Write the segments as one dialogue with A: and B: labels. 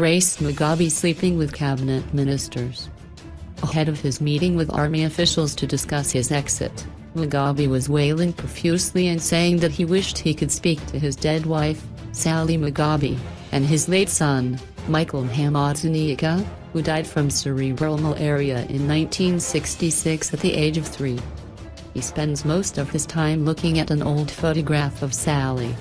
A: Grace Mugabe sleeping with cabinet ministers. Ahead of his meeting with army officials to discuss his exit, Mugabe was wailing profusely and saying that he wished he could speak to his dead wife, Sally Mugabe, and his late son, Michael Nhamodzenyika, who died from cerebral malaria in 1966 at the age of 3. He spends most of his time looking at an old photograph of Sally.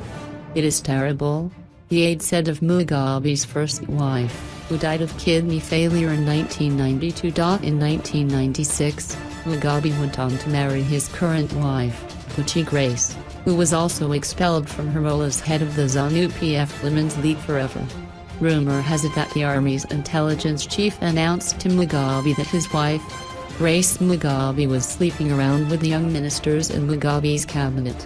A: "It is terrible," the aide said of Mugabe's first wife, who died of kidney failure in 1992. In 1996, Mugabe went on to marry his current wife, Grace, who was also expelled from her role as head of the ZANU-PF Women's League forever. Rumor has it that the army's intelligence chief announced to Mugabe that his wife, Grace Mugabe, was sleeping around with young ministers in Mugabe's cabinet.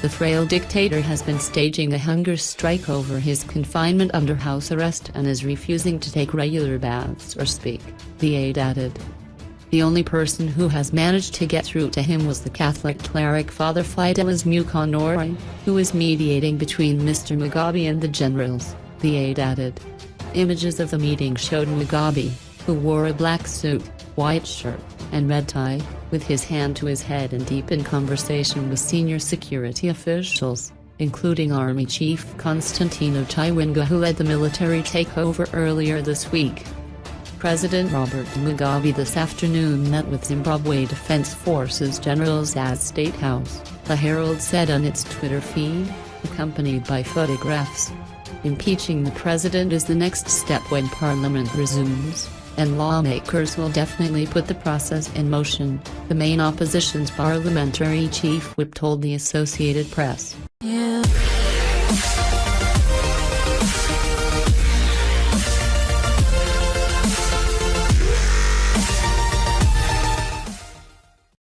A: The frail dictator has been staging a hunger strike over his confinement under house arrest and is refusing to take regular baths or speak, the aide added. The only person who has managed to get through to him was the Catholic cleric Father Fidelis Mukonori, who is mediating between Mr. Mugabe and the generals, the aide added. Images of the meeting showed Mugabe, who wore a black suit, white shirt, and red tie, with his hand to his head and deep in conversation with senior security officials, including Army Chief Constantino Chiwenga, who led the military takeover earlier this week. President Robert Mugabe this afternoon met with Zimbabwe Defense Forces generals at State House, the Herald said on its Twitter feed, accompanied by photographs. Impeaching the president is the next step when Parliament resumes, and lawmakers will definitely put the process in motion, the main opposition's parliamentary chief whip told the Associated Press.